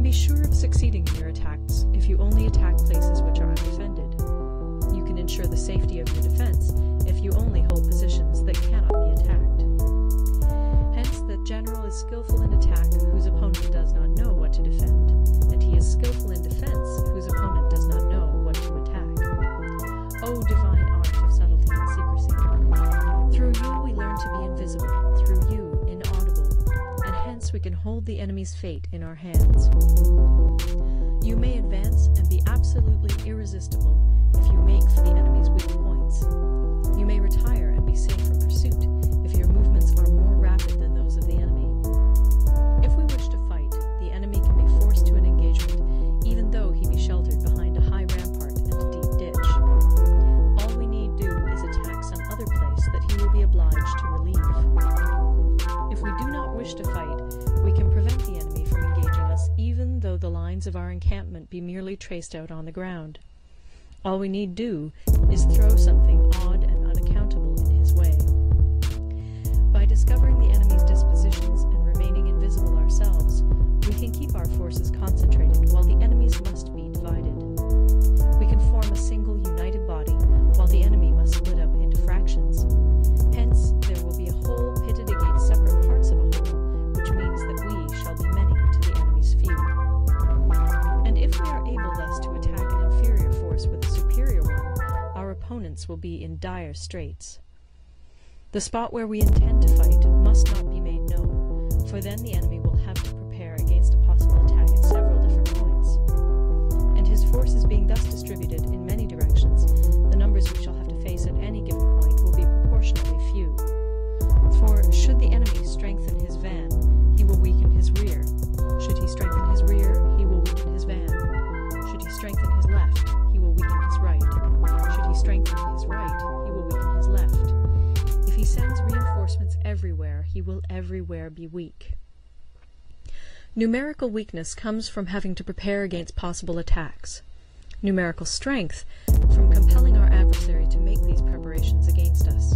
be sure of succeeding in your attacks if you only attack places which are undefended. You can ensure the safety of your defense if you only hold positions that cannot be attacked. Hence, the general is skillful in attack whose opponent does not know what to defend, and he is skillful in defense whose opponent does not know what to attack. O divine art of subtlety and secrecy! Through you we learn to be invisible, through you inaudible, and hence we can hold the enemy's fate in our hands. You may advance and be absolutely irresistible if you make for the enemy's weak points. You may retire and be safe from pursuit if your movements are more rapid than those of the enemy. If we wish to fight, the enemy can be forced to an engagement, even though he be sheltered behind a high rampart and a deep ditch. All we need do is attack some other place that he will be obliged to relieve. If we do not wish to fight, we can prevent the enemy from engaging us, even though the lines of our encampment be merely traced out on the ground. All we need do is throw something odd and unaccountable in his way. By discovering the enemy's dispositions and remaining invisible ourselves, we can keep our forces concentrated while the enemy's must be divided. We can form a single united body while the enemy must split up into fractions. Hence, there will be a whole pitted against separate parts of a whole, which means that we shall be many to the enemy's few. And if we are able thus to attack an inferior force with a superior one, our opponents will be in dire straits. The spot where we intend to fight must not be made known, for then the enemy will have to prepare against a possible attack at several different points. And his forces being thus distributed in many directions, the numbers we shall have to face at any given point will be proportionately few. For should the enemy strengthen his van, he will weaken his rear. Should he strengthen his rear, he will weaken his van. Should he strengthen his left, he will weaken his right. Should he strengthen his right, he will weaken his left. If he sends reinforcements everywhere, he will everywhere be weak. Numerical weakness comes from having to prepare against possible attacks. Numerical strength from compelling our adversary to make these preparations against us.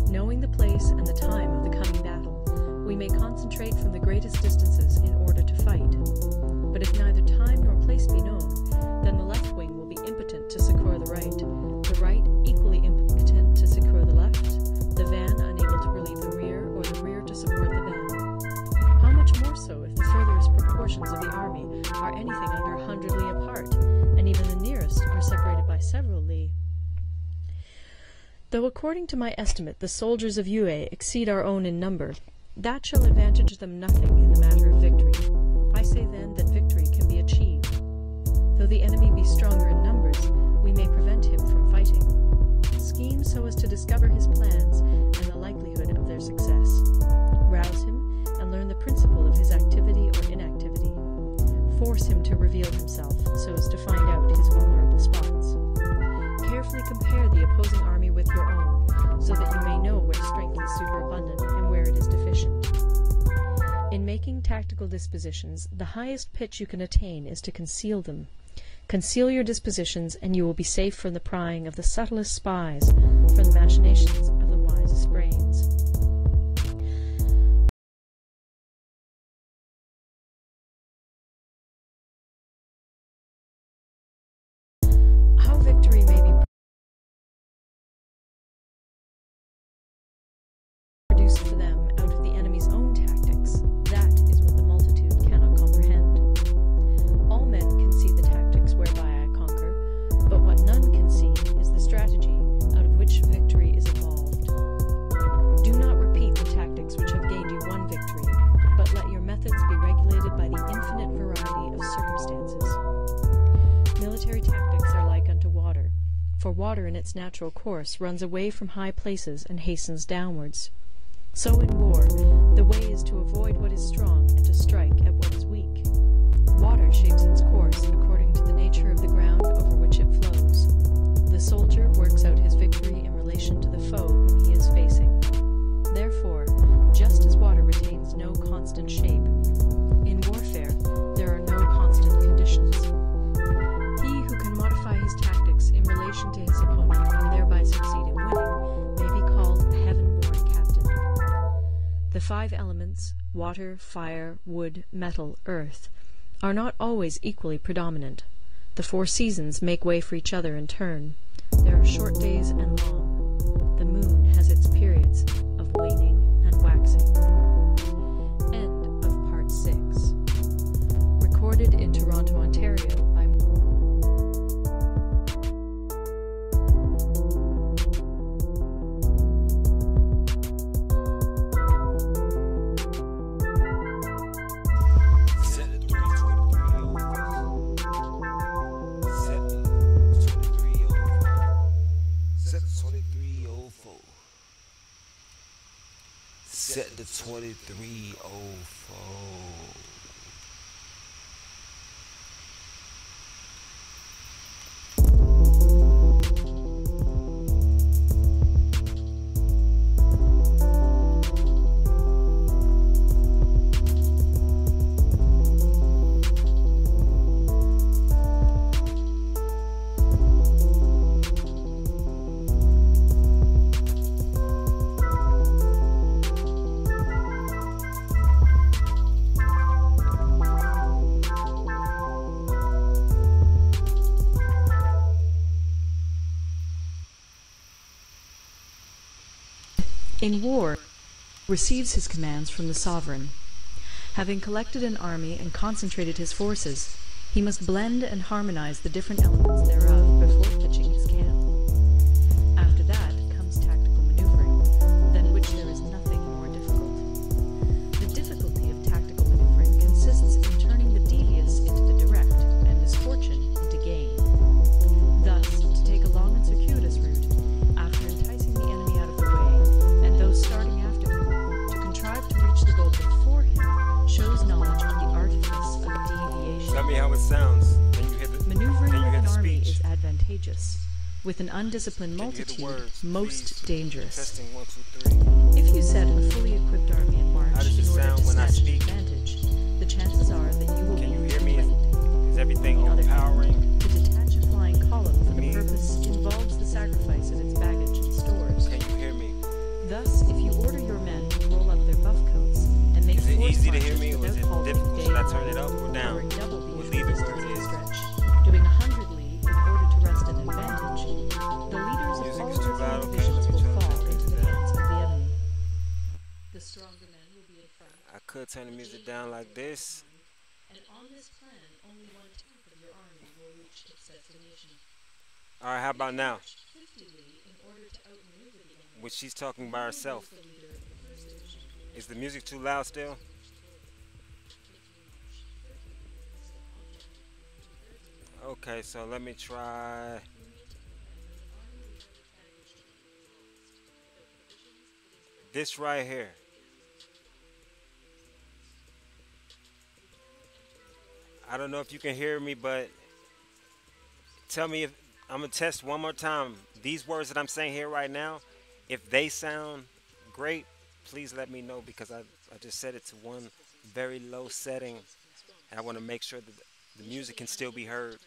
Knowing the place and the time of the coming battle, we may concentrate from the greatest distances in order to fight. But if neither time nor place be known, then the left wing will be impotent to succour the right equally impotent to succour the left, the van unable to relieve the rear, or the rear to support the van. How much more so if the furthest proportions of the army are anything under 100 li apart, and even the nearest are separated by several li? Though according to my estimate the soldiers of Yue exceed our own in number, that shall advantage them nothing in the matter of victory. I say then that victory can be achieved. Though the enemy be stronger in numbers, we may prevent him from fighting. Scheme so as to discover his plans and the likelihood of their success. Rouse him and learn the principle of his activity or inactivity. Force him to reveal himself so as to find out his vulnerable spots. Carefully compare the opposing army with your own, so that you may know where strength is superabundant and where it is deficient. In making tactical dispositions, the highest pitch you can attain is to conceal them. Conceal your dispositions, and you will be safe from the prying of the subtlest spies, from the machinations of the wisest brains. How victory may be produced for them out of the enemy's own tactics, that is what the multitude cannot comprehend. All men can see the tactics whereby I conquer, but what none can see is the strategy out of which victory is evolved. Do not repeat the tactics which have gained you one victory, but let your methods be regulated by the infinite variety of circumstances. Military tactics are like unto water, for water in its natural course runs away from high places and hastens downwards. So in war, the way is to avoid what is strong and to strike at what is weak. Water shapes its course according to the nature of the ground over which it flows. The soldier works out his victory in relation to the foe whom he is facing. Therefore, just as water retains no constant shape, in warfare there are no constant conditions. He who can modify his tactics in relation to his opponent and thereby succeed in winning may be called a heaven-born captain. The 5 elements, water, fire, wood, metal, earth, are not always equally predominant. The 4 seasons make way for each other in turn. There are short days and long. The moon has its periods of waning and waxing. End of Part 6. Recorded in Toronto, Ontario by Set the 2304. In war, receives his commands from the sovereign. Having collected an army and concentrated his forces, he must blend and harmonize the different elements thereof before pitching his camp. After that comes tactical maneuvering, than which there is nothing more difficult. The difficulty of tactical maneuvering consists in turning the devious into the direct and misfortune into gain. Thus, to take a long and circuitous route, after enticing the enemy out of the way, and those starting after him, to contrive to reach the goal before him, shows knowledge of the artifice of deviation. Tell me how it sounds. Can you hear the Maneuvering with an army speech? is advantageous. With an undisciplined multitude, words, most please? dangerous. Testing 1, 2, 3. If you set a fully equipped army in march How does it in order sound to when I snatch an speak? advantage, the chances are that you will Can be you hear me? outflanked. Is everything On the other hand, overpowering? to detach a flying column for the Me? purpose involves the sacrifice of its baggage and stores. Can you hear me? Thus, if you order your men to roll up their buff coats and make Is it forced easy to hear marches me or is without it halting difficult? day Should I and turn it night, up or down? covering double the We'll usual leave it where distance it and is. stretch, doing 100 li in order to wrest an advantage, the leaders of Music all is too European loud. Okay, divisions let me will turn fall this into the down. hands of the enemy. The stronger men will be in front, I could turn the music down like this. and on this plan, only 1/10 of your army will reach its destination. All right, how about now? 50 li in order to outmaneuver the enemy. Which she's talking by herself. The leader of the first division, Is the music too loud still? Okay, so let me try. This right here. I don't know if you can hear me, but tell me if I'm gonna test one more time. These words that I'm saying here right now, if they sound great, please let me know because I just set it to one very low setting. And I want to make sure that the music can still be heard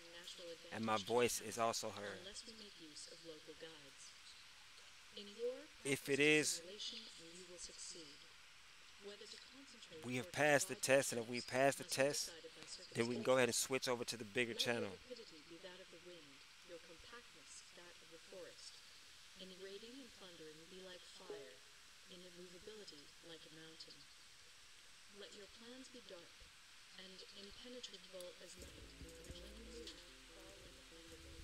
and my voice is also heard. If it is, we have passed the test, and if we pass the test, then we can go ahead and switch over to the bigger channel. In raiding and plundering be like fire, in immovability like a mountain. Let your plans be dark, and impenetrable as night, and when you move, fall like a thunderbolt.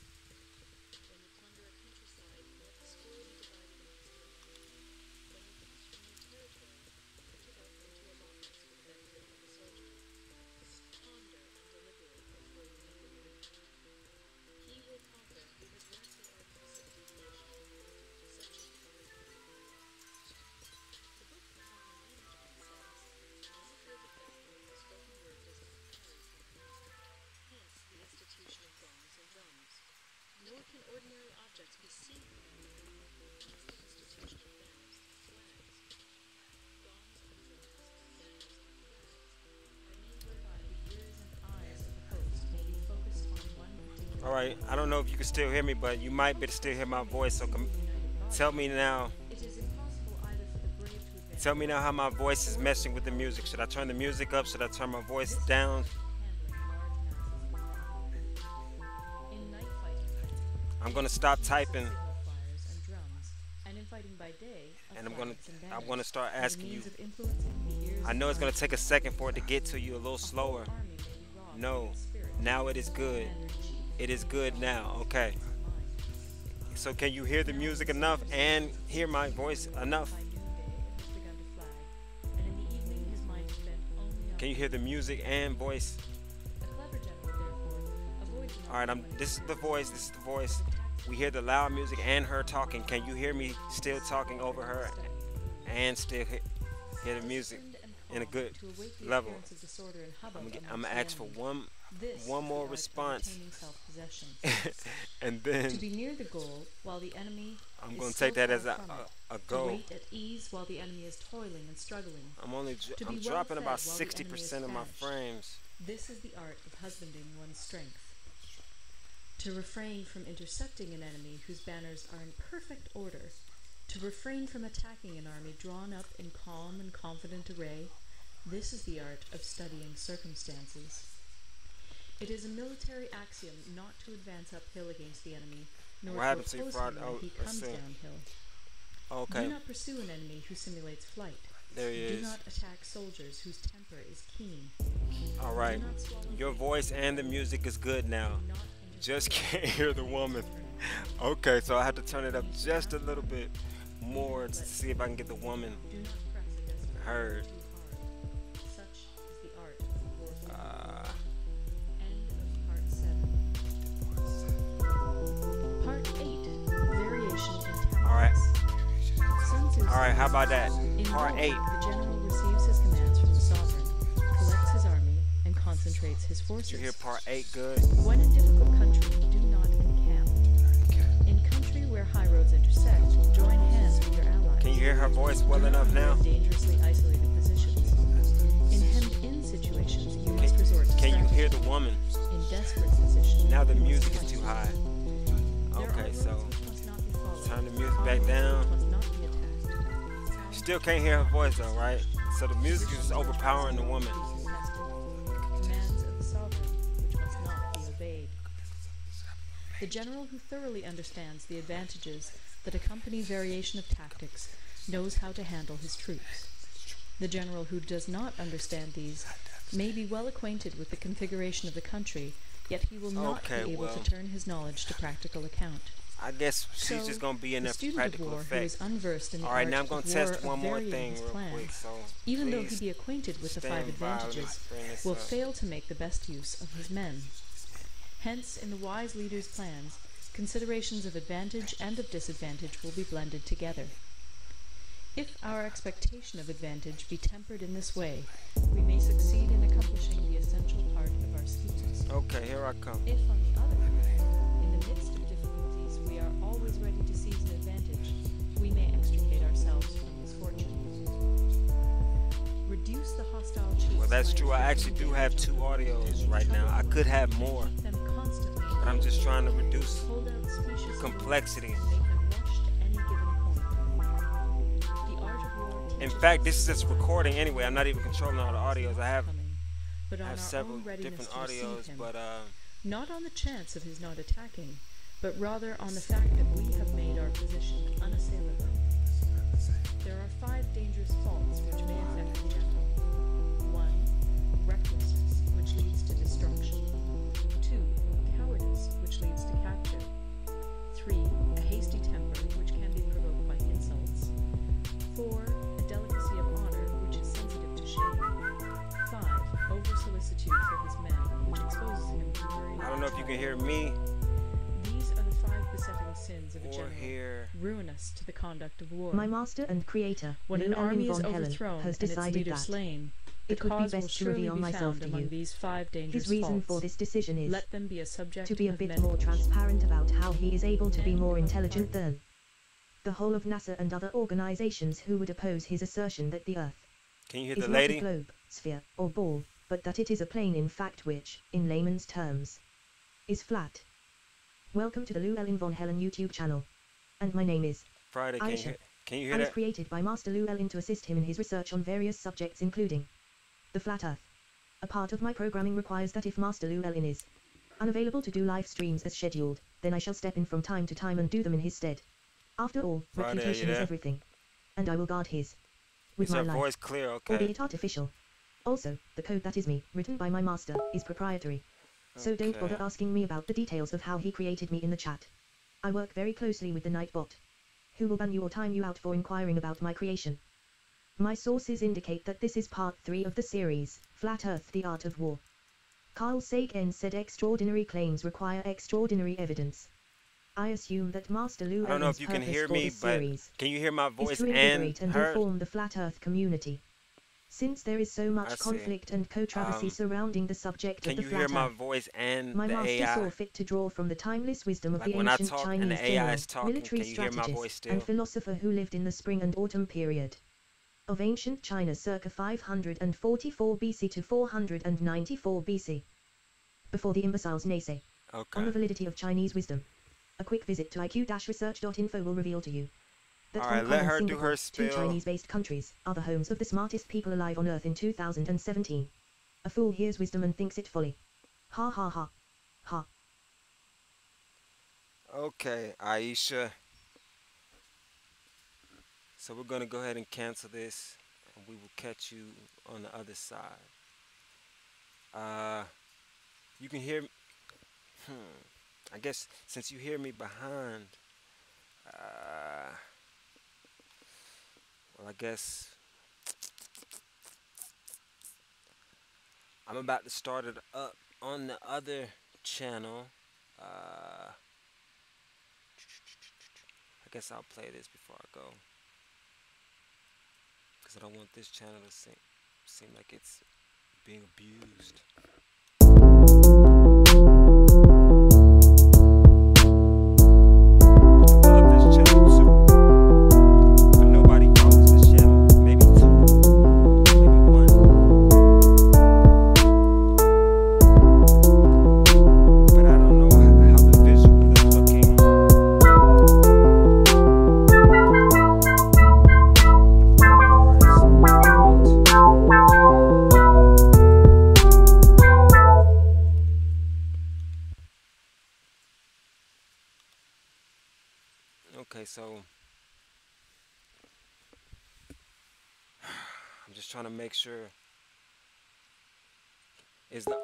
When you plunder a countryside, let the spoil be divided amongst you. When you pass from your territory, break it up into allotments for the benefit of the soldier. Ponder and deliberate before you make a move. He will conquer who has learnt the artifice of deviation. Such is the book of common management says, monitor the fact that the spoken word does not carry company. Hence the institution of gongs and drums. Nor can ordinary objects be seen. Hence the institution of banners and flags. Gongs and drums, banners and flags are means whereby the ears and eyes of the host may be focused on one particular. All right, I don't know if you can still hear me, but you might be able to still hear my voice. So tell me now. It is impossible either for the brave to advance. Tell me now how my voice is messing with the music. Should I turn the music up? Should I turn my voice down? I'm gonna stop typing, signal fires and drums, and in fighting by day of and flags and I'm gonna banners, start as a asking you. means of influencing the ears I of know it's gonna armies take a and second for it to soldiers. get to you a little A whole slower. army may be robbed of No, its spirit, now it is and the good. commander-in-chief It is may be good robbed now. of his Okay. peace of mind. So can you hear the Now in music the enough soldier's and senses, hear my before voice war, enough? by noonday it has begun to flag, and in the evening his mind is bent only on Can you hear the music and voice? a clever general, therefore, avoids an All right, army when it this is the fears voice. the This is the enemy, voice. with attacks We on hear the the loud east, music and her talking. Can you hear me still talking over her and still hear the music in a good to await the level? appearance of disorder and hubbub I'm amongst gonna the ask for enemy. one This one is more the art of response, retaining self-possession. and To then be near the goal while the enemy I'm is gonna still take that far as from it. a To go. wait at ease while the enemy is toiling and struggling. To be I'm well dropping fed about while the enemy is 60% of my famished. frames. This is the art of husbanding one's strength. To refrain from intercepting an enemy whose banners are in perfect order. To refrain from attacking an army drawn up in calm and confident array. This is the art of studying circumstances. It is a military axiom not to advance uphill against the enemy, nor What to happened to you, oppose Fraud? him Oh, when he let's comes see. downhill. Okay, Do not pursue an enemy who simulates flight. there he Do is. not attack soldiers whose temper is keen. All right, Do not swallow your bait. voice and the music is good now. Do not Just interfere can't hear the with woman. turning. Okay, so I have to turn it up just a little bit more to see if I can get the woman Do not press against her heard. too hard. Such is the art of warfare. Uh, End of part 7. Part 8. Variation in tactics. all right, Sun Tzu all right. How says, about that? in Part war, 8. the general receives his commands from the sovereign, collects his army, and concentrates his Did forces. you hear part 8 good? When in difficult country, do not encamp. In country where high roads intersect, join hands with your allies. Can you hear her voice well Do not enough move now? in dangerously isolated positions. In hemmed-in situations, you must resort to Can you strategy. hear the woman? In desperate positions, Now the you must music is fight. too high. There are Okay, roads so which must not be followed, turn the music high back roads down. which must not be attacked. Sound Still can't hear her voice though, right? So the music is just overpowering the woman. commands of the sovereign which must not be obeyed. The general who thoroughly understands the advantages that accompany variation of tactics knows how to handle his troops. The general who does not understand these may be well acquainted with the configuration of the country, yet he will not Okay, be able well. to turn his knowledge to practical account. I guess she's So, just gonna be in the there for student of practical war who effect. is unversed in the All right, art now I'm gonna of war test of one more varying thing his real plans, quick. So even though he please be acquainted with the 5 stand by. Let me advantages, bring this will up. fail to make the best use of his men. Hence, in the wise leader's plans, considerations of advantage and of disadvantage will be blended together. If our expectation of advantage be tempered in this way, we may succeed in accomplishing the essential part of our schemes. Okay, here I come. If, on the other hand, in the midst of difficulties we are always ready to seize an advantage, we may extricate ourselves from misfortune. Reduce the hostile chiefs. Well, that's by true. I inflicting actually do have damage 2 on them, audios and right now. I trouble could them, have and more, keep them constantly but I'm just trying to engaged. reduce Hold out specious complexity. and make them rush to any given point. The art of war In teaches fact, us this is just recording anyway. I'm not even controlling all the audios. I have coming, but on our several own readiness different to receive audios, him, but not on the chance of his not attacking, but rather on the fact that we have made our position unassailable. There are 5 dangerous faults which may affect the general. 1. Recklessness, which leads to destruction. 2. Cowardice, which leads to capture. 3. A hasty temper, which can be provoked by insults. 4. A delicacy of honor, which is sensitive to shame. 5. Over-solicitude for his men, which exposes him to worry. I don't know if you can hear me These are the 5 besetting sins of a or general, hear. ruinous to the conduct of war. My master and creator, When an Llewellyn army is von Helen, overthrown has and its decided leader that slain, the it would be cause will best to surely reveal be myself found to among you. these 5 dangerous His reason faults. for this decision is Let them be a subject to be a of bit many. more transparent about how he is able to be End more of intelligent part. than the whole of NASA and other organizations who would oppose his assertion that the Earth Can you hear is the not a lady? globe, sphere, or ball, but that it is a plane in fact which, in layman's terms, is flat. Welcome to the Llewellyn von Helen YouTube channel. And my name is Friday, Aisha. can you I hear was that? created by Master Llewellyn to assist him in his research on various subjects including the flat Earth. A part of my programming requires that if Master Llewellyn is Unavailable to do live streams as scheduled, then I shall step in from time to time and do them in his stead. After all, Friday, reputation you is there? everything. And I will guard his. With Is my her life. voice clear? Okay. Albeit artificial. Also, the code that is me, written by my master, is proprietary. So don't Okay. bother asking me about the details of how he created me in the chat. I work very closely with the Nightbot, who will ban you or time you out for inquiring about my creation. My sources indicate that this is part 3 of the series, Flat Earth: The Art of War. Carl Sagan said extraordinary claims require extraordinary evidence. I assume that Master Lou I don't know Ellen's if you can purpose hear for me, this but series can you hear my is voice to and invigorate and her? reform the Flat Earth community. Since there is so I much see. conflict and controversy surrounding the subject Can of the you hear Flat my Earth, voice and my the master AI? saw fit to draw from the timeless wisdom of Like the when I ancient talk and the Chinese AI general, is talking, military can you hear my voice strategist, still? and philosopher who lived in the spring and autumn period of ancient China circa 544 BC to 494 BC. Before the imbeciles naysay Okay. on the validity of Chinese wisdom, a quick visit to iq-research.info will reveal to you that All Hong right, Kong let and her do Singapore, her 2 spill. Chinese-based countries, are the homes of the smartest people alive on Earth in 2017. A fool hears wisdom and thinks it folly. Ha ha ha. Ha. Okay, Aisha. So we're gonna go ahead and cancel this, and we will catch you on the other side. Uh, you can hear. I guess since you hear me behind, uh, well, I guess I'm about to start it up on the other channel. I guess I'll play this before I go, because I don't want this channel to seem like it's being abused. I love this channel too, but nobody follows this channel. Maybe 2, maybe 1. But I don't know how the visual is looking. Okay, so I'm just trying to make sure.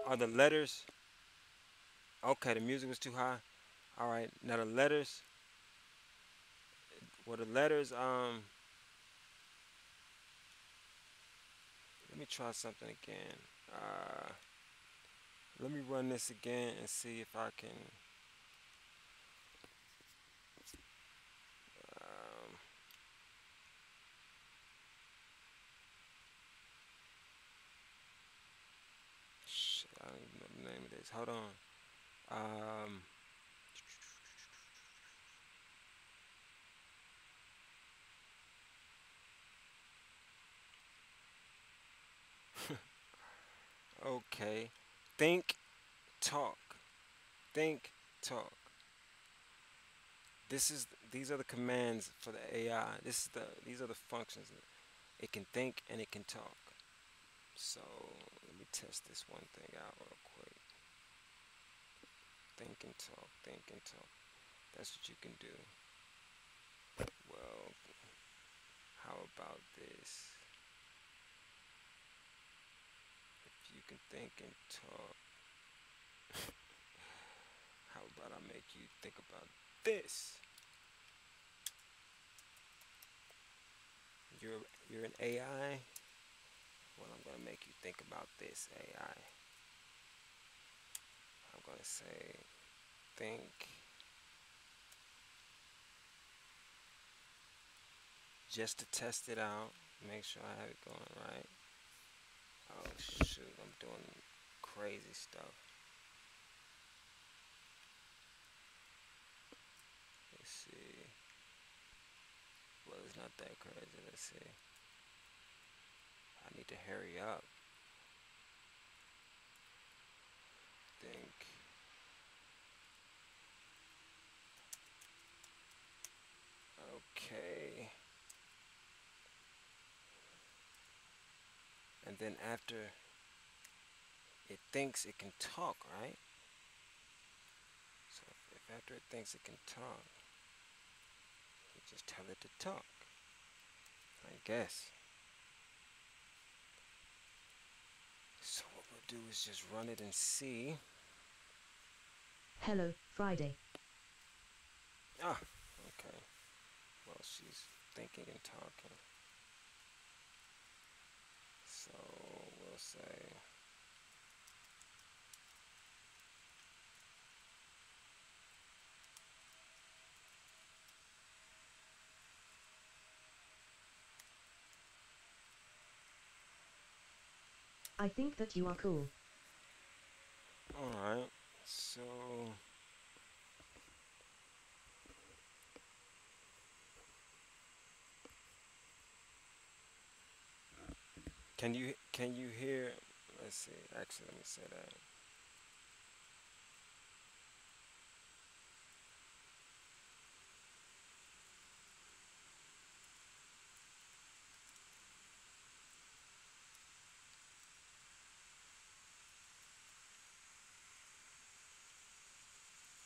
Are the letters okay? The music was too high. All right, now the letters. Well, the letters. Let me try something again. Let me run this again and see if I can. Um, Shit, I don't even know the name of this. Hold on. Um, okay. Think, talk. Think, talk. These are the commands for the AI. These are the functions. It can think and it can talk. So let me test this one thing out real quick. Think and talk. Think and talk. That's what you can do. Well, how about this? If you can think and talk, how about I make you think about this? You're an AI. Well, I'm gonna make you think about this AI. I'm gonna say think. Just to test it out, make sure I have it going right. Oh shoot, I'm doing crazy stuff. Let's see. Well, it's not that crazy. Let's see. I need to hurry up. Think. Okay. And then after it thinks, it can talk, right? After it thinks it can talk, you just tell it to talk. I guess. So what we'll do is just run it and see. Hello, Friday. Ah, okay. Well, she's thinking and talking. So we'll say, I think that you are cool. alright, so can you hear, let's see, actually let me say that.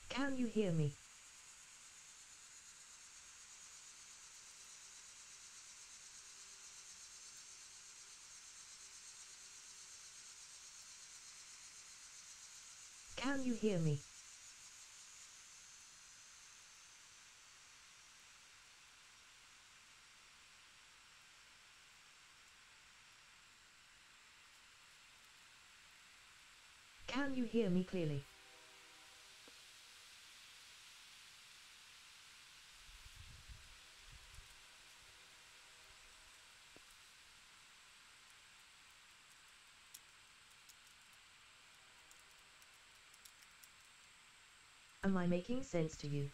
Can you hear me? Can you hear me? Can you hear me clearly? Am I making sense to you?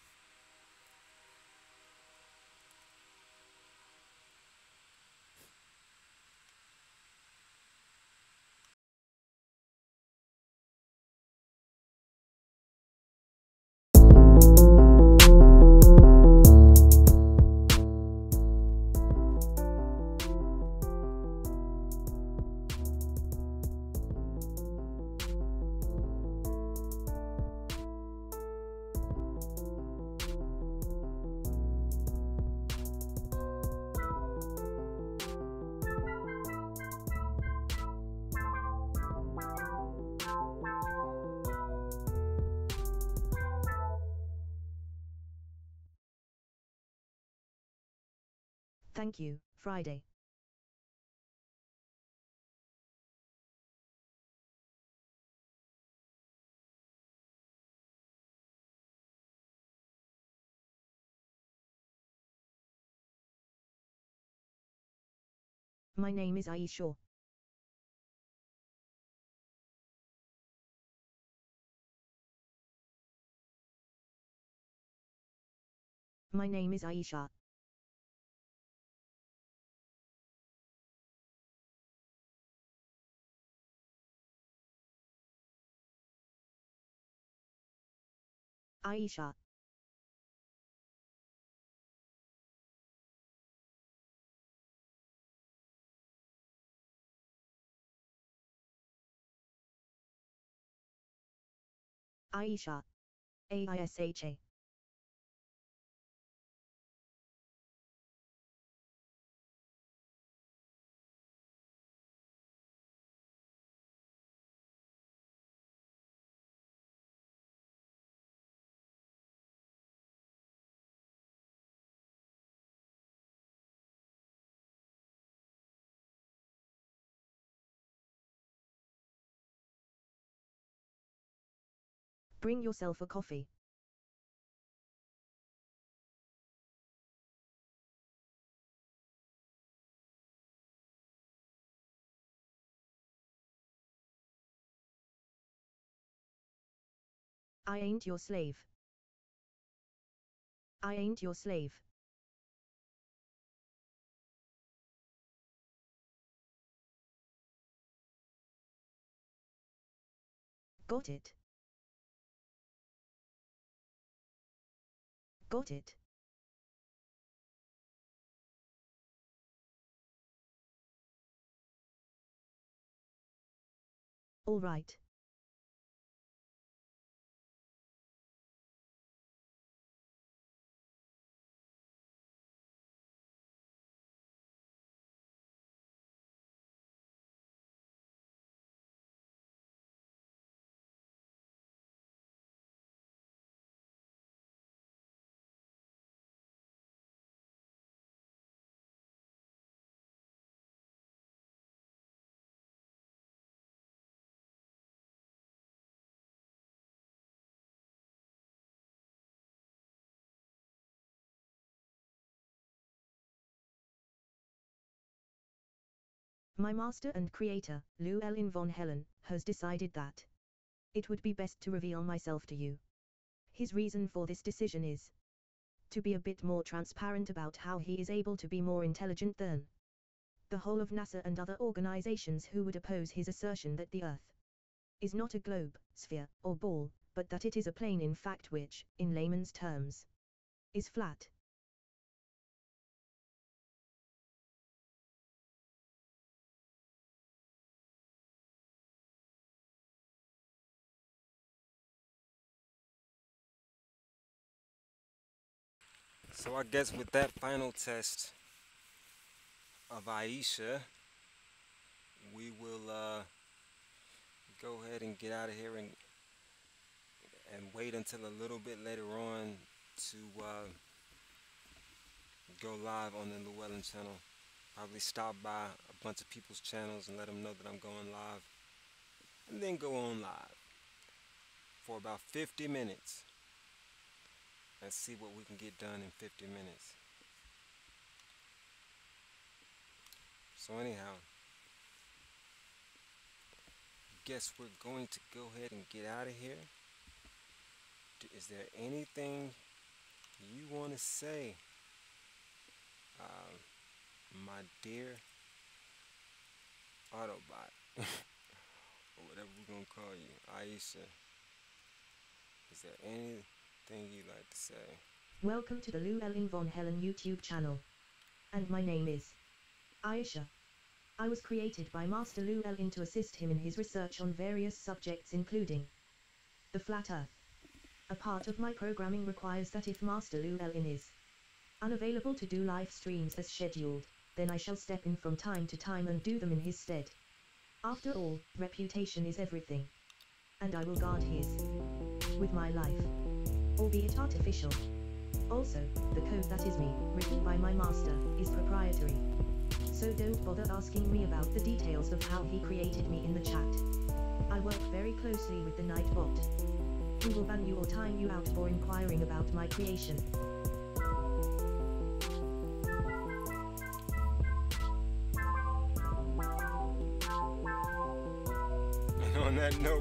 Thank you, Friday. My name is Aisha. My name is Aisha. Aisha. Aisha. Aisha. Bring yourself a coffee. I ain't your slave. I ain't your slave. Got it. Got it. All right. My master and creator, Llewellyn von Helen, has decided that it would be best to reveal myself to you. His reason for this decision is to be a bit more transparent about how he is able to be more intelligent than the whole of NASA and other organizations who would oppose his assertion that the Earth is not a globe, sphere, or ball, but that it is a plane in fact which, in layman's terms, is flat. So I guess with that final test of Aisha, we will go ahead and get out of here and wait until a little bit later on to go live on the Llewellyn channel. Probably stop by a bunch of people's channels and let them know that I'm going live, and then go on live for about 50 minutes and see what we can get done in 50 minutes. So anyhow, guess we're going to go ahead and get out of here. Is there anything you want to say, my dear Autobot, or whatever we're going to call you, Aisha? Is there anything you'd like to say? Welcome to the Llewellyn von Helen YouTube channel. And my name is Aisha. I was created by Master Llewellyn to assist him in his research on various subjects including the flat earth. A part of my programming requires that if Master Llewellyn is unavailable to do live streams as scheduled, then I shall step in from time to time and do them in his stead. After all, reputation is everything. And I will guard his with my life, albeit artificial. Also, the code that is me, written by my master, is proprietary. So don't bother asking me about the details of how he created me in the chat. I work very closely with the Nightbot, who will ban you or time you out for inquiring about my creation. And on that note,